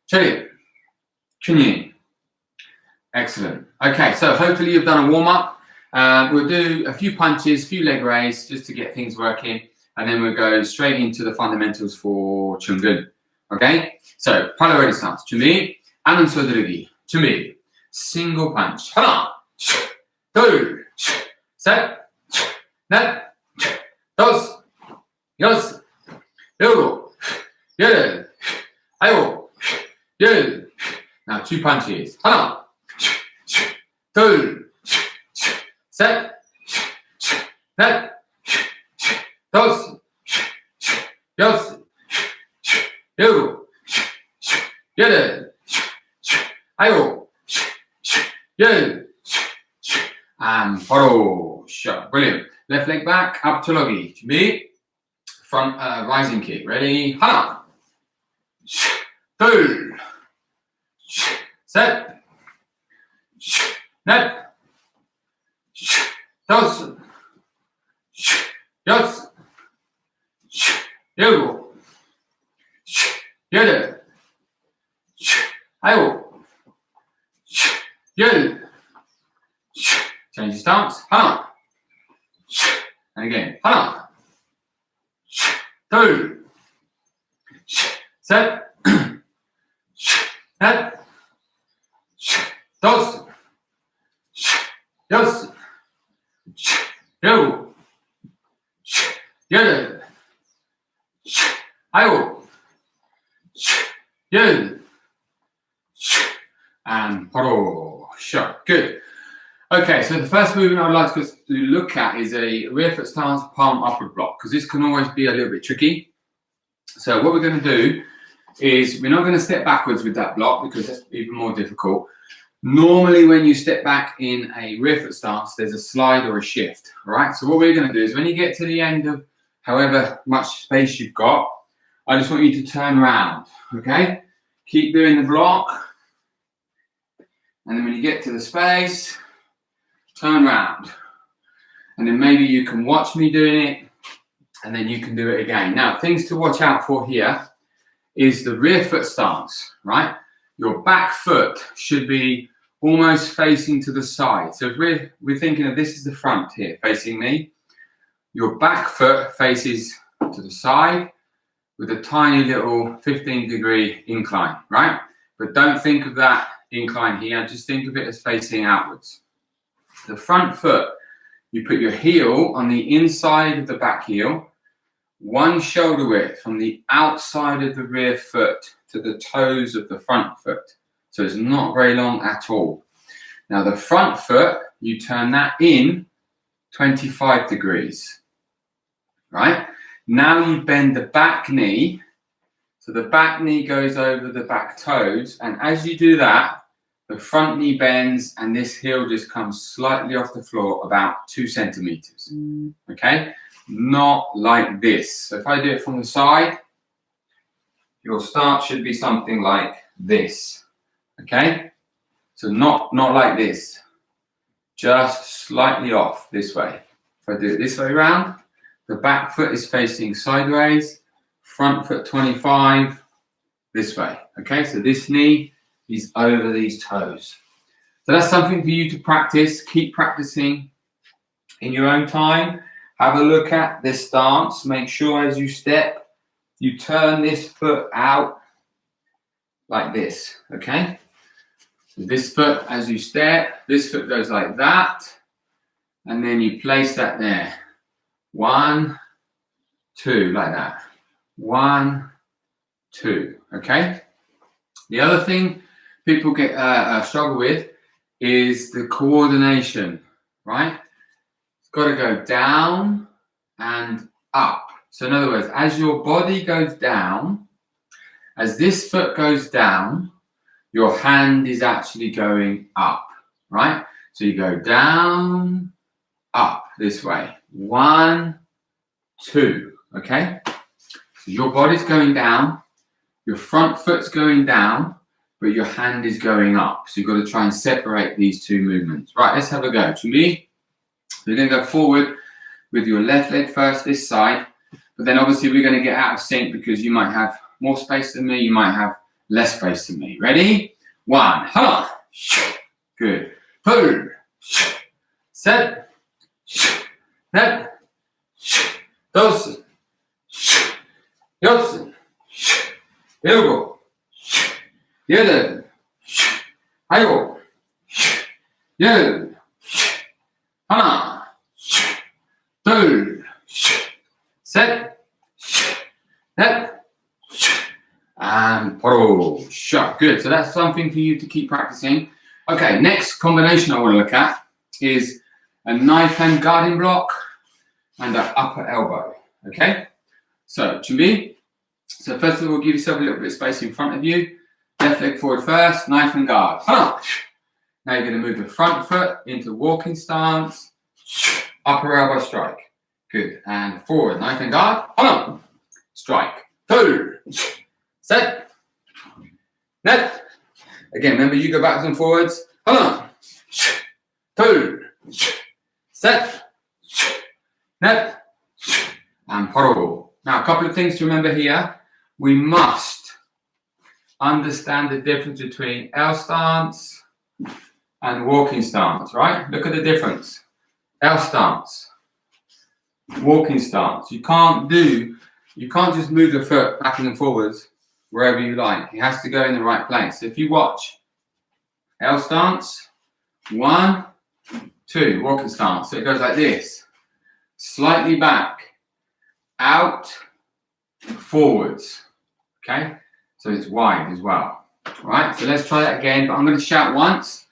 체리, 춘이. Excellent. Okay, so hopefully you've done a warm-up. We'll do a few punches, a few leg raise, just to get things working. And then we'll go straight into the fundamentals for Joong Gun. Okay? So, 팔로 ready stance. 준비. 안은 서두르기. 준비. Single punch. 하나, 둘, 셋, 넷, 다섯, 여섯, 일곱, 열, 아홉, 열. Now, two punches. 하나, 둘, 셋, 넷, 다섯, 여섯, 일곱, 여덟, 아홉, 열. And 바로 shot. Brilliant. Left leg back, up to logi. 준비. Front rising kick. Ready? 하나, 둘, 셋, 넷, 다섯, 여섯, 일곱, 여덟, 아홉, 열. Change stance. 하나. And again. 하나. 둘. 셋. 넷. 다섯. 여섯. 일곱. 여덟. 아홉. 열. And 바로 shot. Good. Okay, so the first movement I'd like to look at is a rear foot stance palm upward block, because this can always be a little bit tricky. So what we're going to do is we're not going to step backwards with that block, because that's even more difficult. Normally when you step back in a rear foot stance, there's a slide or a shift, all right? So what we're going to do is when you get to the end of however much space you've got, I just want you to turn around, okay? Keep doing the block. And then when you get to the space, turn around. And then maybe you can watch me doing it, and then you can do it again. Now, things to watch out for here is the rear foot stance, right? Your back foot should be almost facing to the side. So if we're thinking of this is the front here, facing me. Your back foot faces to the side with a tiny little 15-degree incline, right? But don't think of that incline here, just think of it as facing outwards. The front foot, you put your heel on the inside of the back heel, one shoulder width from the outside of the rear foot to the toes of the front foot. So it's not very long at all. Now the front foot, you turn that in 25 degrees, right? Now you bend the back knee. So the back knee goes over the back toes. And as you do that, the front knee bends and this heel just comes slightly off the floor, about 2 centimeters. Okay? Not like this. So if I do it from the side, your start should be something like this. Okay? So not like this. Just slightly off this way. If I do it this way around, the back foot is facing sideways, front foot 25 this way. Okay? So this knee is over these toes. So that's something for you to practice. Keep practicing in your own time. Have a look at this stance. Make sure as you step, you turn this foot out like this, okay? So this foot, as you step, this foot goes like that, and then you place that there. 1, 2, like that. 1, 2, okay? The other thing people get struggle with is the coordination, right? It's got to go down and up. So in other words, as your body goes down, as this foot goes down, your hand is actually going up, right? So you go down, up this way. 1, 2, okay? So your body's going down, your front foot's going down, but your hand is going up. So you've got to try and separate these two movements. Right, let's have a go. To me, we're going to go forward with your left leg first, this side. But then obviously we're going to get out of sync because you might have more space than me. You might have less space to me. Ready? 1, ha, good. 2, set, net, 2, 4, 7, 8, 9, 10, 1, 2, set, net, and pull, shut. Good. So that's something for you to keep practicing. Okay, next combination I want to look at is a knife hand guarding block and an upper elbow. Okay, so 준비. So first of all, give yourself a little bit of space in front of you. Left leg forward first, knife and guard. Now you're going to move the front foot into walking stance, upper elbow strike. Good. And forward, knife and guard. Strike. 2, set, net. Again, remember you go backwards and forwards. 2, set, net, and pull. Now, a couple of things to remember here. We must understand the difference between L stance and walking stance, right? Look at the difference. L stance, walking stance. You can't just move the foot backwards and forwards wherever you like. It has to go in the right place. So if you watch L stance, 1, 2, walking stance. So it goes like this. Slightly back, out, forwards. Okay? So it's wide as well. All right, so let's try that again. But I'm going to shout once.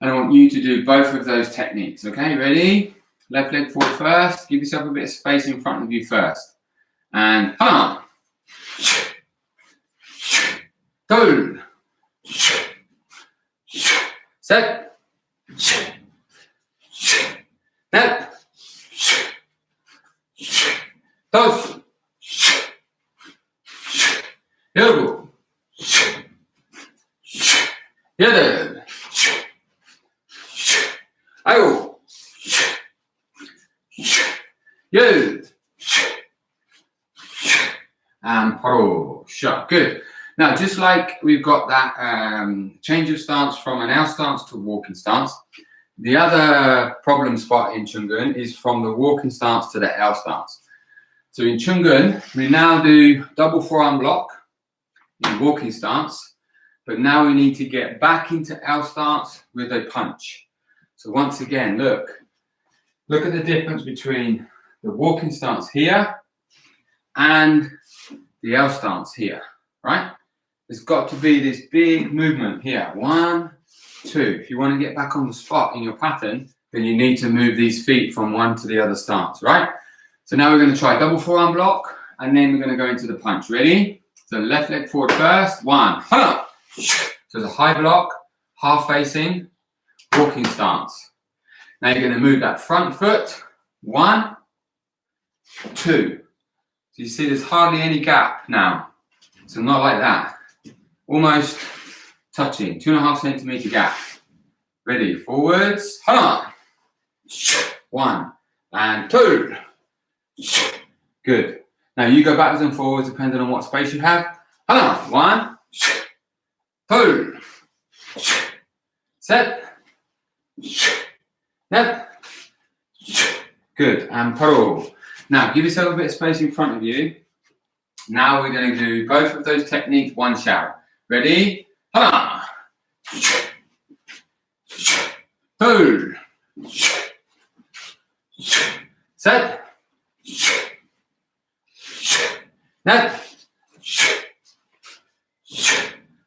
And I want you to do both of those techniques. Okay, ready? Left leg forward first. Give yourself a bit of space in front of you first. And 2, set, net, 2, 4, 7, 8, 9, 10, and pull, shut. Good. Now, just like we've got that change of stance from an L stance to walking stance, the other problem spot in Joong Gun is from the walking stance to the L stance. So in Joong Gun, we now do double forearm block in walking stance, but now we need to get back into L stance with a punch. So once again, look at the difference between the walking stance here and the L stance here, right? There's got to be this big movement here. 1, 2. If you want to get back on the spot in your pattern, then you need to move these feet from one to the other stance, right? So now we're going to try double forearm block, and then we're going to go into the punch. Ready? So left leg forward first. 1. So it's a high block, half facing, walking stance. Now you're going to move that front foot. 1, 2. So you see there's hardly any gap now. So not like that. Almost touching. 2.5 centimeter gap. Ready? Forwards. 1 and 2. Good. Now you go backwards and forwards depending on what space you have. 1, 2, set, net. Good. And pull. Now give yourself a bit of space in front of you. Now we're going to do both of those techniques, one shout. Ready? 2, set, net,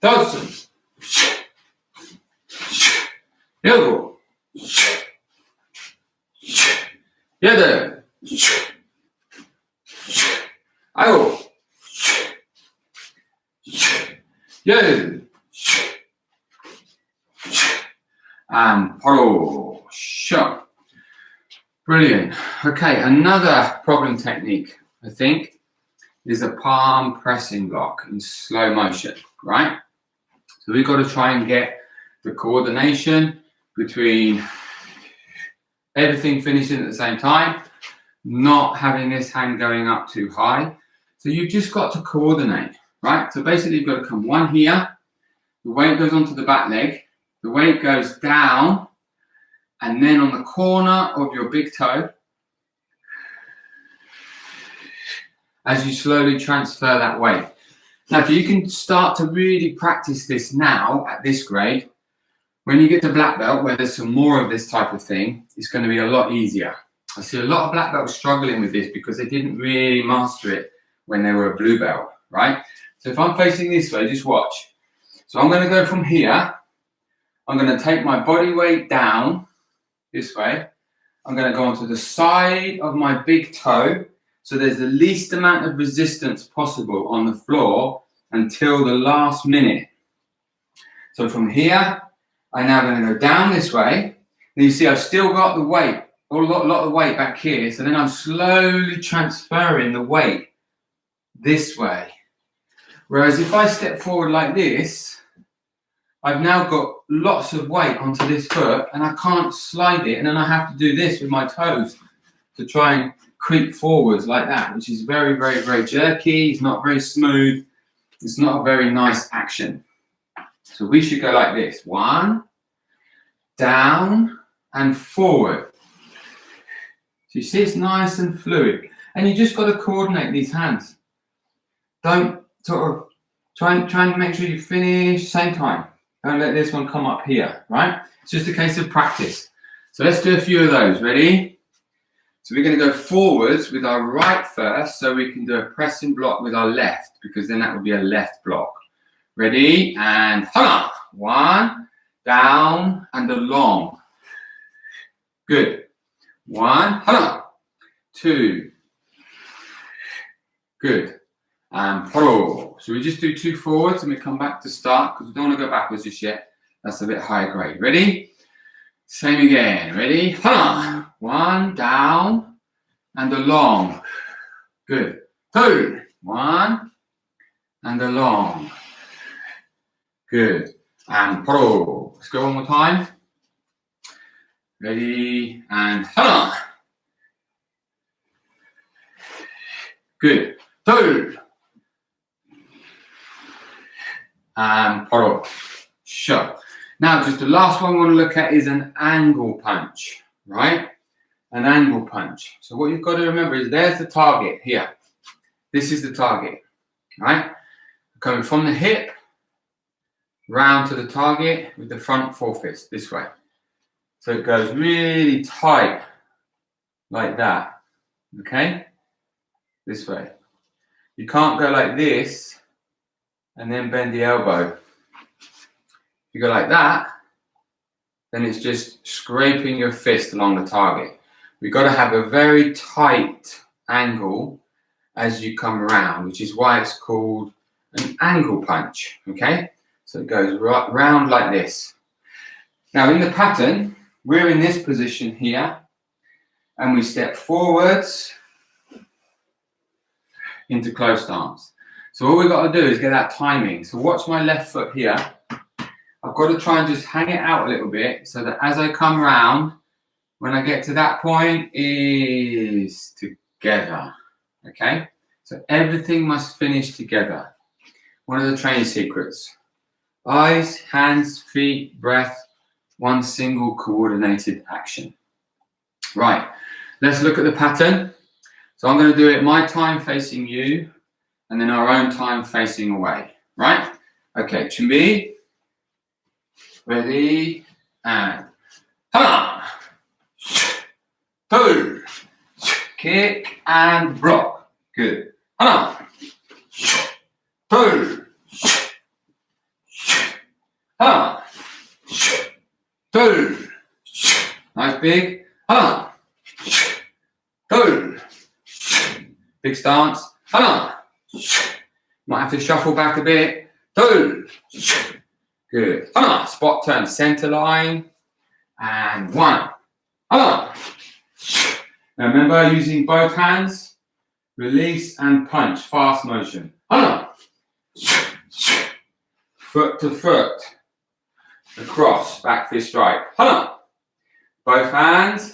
2, 4, 7, 8, 9, and pull, shut. Brilliant. Okay, another problem technique, I think, is a palm pressing block in slow motion, right? So we've got to try and get the coordination between everything finishing at the same time, not having this hand going up too high. So you've just got to coordinate. right? So basically you've got to come one here, the weight goes onto the back leg, the weight goes down, and then on the corner of your big toe, as you slowly transfer that weight. Now, if you can start to really practice this now at this grade, when you get to black belt, where there's some more of this type of thing, it's going to be a lot easier. I see a lot of black belts struggling with this because they didn't really master it when they were a blue belt, right? So if I'm facing this way, just watch. So I'm going to go from here. I'm going to take my body weight down this way. I'm going to go onto the side of my big toe. So there's the least amount of resistance possible on the floor until the last minute. So from here, I'm now going to go down this way. And you see I've still got the weight, a lot of weight back here. So then I'm slowly transferring the weight this way. Whereas if I step forward like this, I've now got lots of weight onto this foot and I can't slide it. And then I have to do this with my toes to try and creep forwards like that, which is very, very, very jerky. It's not very smooth. It's not a very nice action. So we should go like this. 1, down and forward. So you see it's nice and fluid. And you just got to coordinate these hands. Don't sort of try and make sure you finish same time. Don't let this one come up here, right? It's just a case of practice. So let's do a few of those. Ready? So we're going to go forwards with our right first, so we can do a pressing block with our left, because then that would be a left block. Ready? And 1, down and along. Good. 1, 2. Good. And pull. So we just do 2 forwards and we come back to start, because we don't want to go backwards just yet. That's a bit higher grade. Ready? Same again. Ready? 1, down and along. Good. 2, 1 and along. Good. And pull. Let's go one more time. Ready? And good. 2 and pull. Shut. Now, just the last one we want to look at is an angle punch, right? An angle punch. So what you've got to remember is there's the target here. This is the target, right? Coming from the hip, round to the target with the front forefist this way. So it goes really tight like that, okay? This way. You can't go like this and then bend the elbow. If you go like that, then it's just scraping your fist along the target. We've got to have a very tight angle as you come around, which is why it's called an angle punch, okay? So it goes right round like this. Now in the pattern, we're in this position here, and we step forwards into close stance. So all we've got to do is get that timing. So watch my left foot here. I've got to try and just hang it out a little bit so that as I come round, when I get to that point, is together, okay? So everything must finish together. One of the training secrets. Eyes, hands, feet, breath, one single coordinated action. Right, let's look at the pattern. So I'm going to do it my time facing you, and then our own time facing away, right? Okay, Chumbi. Ready, and 2, kick and block. Good. 2, 2. Nice big. 2. Big stance. Might have to shuffle back a bit. 2. Good. Spot turn, center line. And 1. Now remember, using both hands, release and punch, fast motion. Foot to foot. Across, back fist strike. Both hands.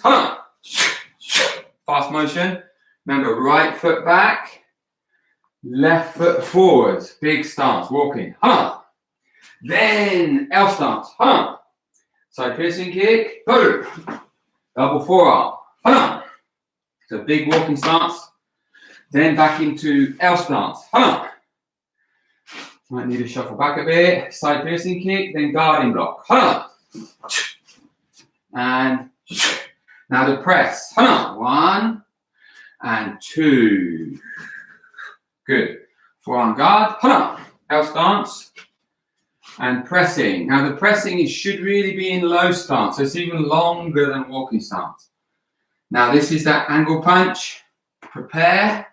Fast motion. Remember, right foot back, Left foot forwards, big stance, walking. Hana. Then L stance. Hana. Side piercing kick. Go. Double forearm. Hana. So big walking stance. Then back into L stance. Hana. Might need to shuffle back a bit. Side piercing kick. Then guarding block. Hana. And now the press. Hana. 1 and 2. Good. Forearm guard. Hana. L stance. And pressing. Now the pressing should really be in low stance. So it's even longer than walking stance. Now this is that angle punch. Prepare.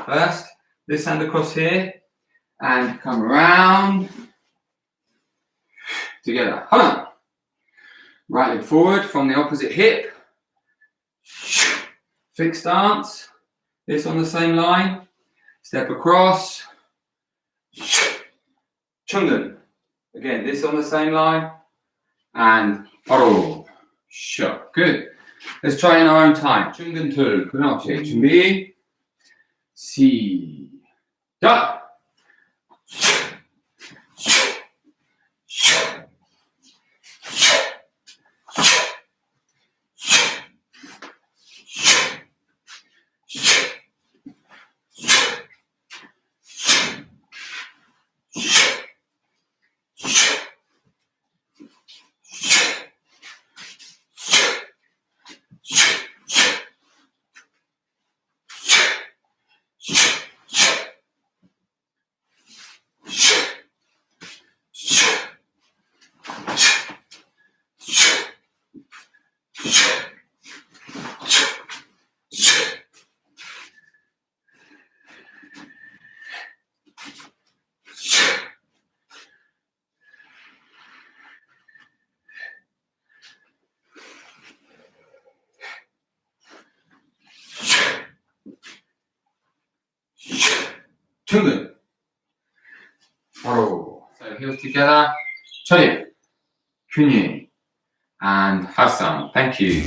First. This hand across here. And come around. Together. Hana. Right leg forward from the opposite hip. Fixed stance. This on the same line. Step across. Joong Gun. Again, this on the same line. And 바로. Shot. Good. Let's try in our own time. Joong Gun 2. 그렇지. 준비. 시작. Joong Gun. 바로. So heels together. 처리. 균이. And Hassan. Thank you.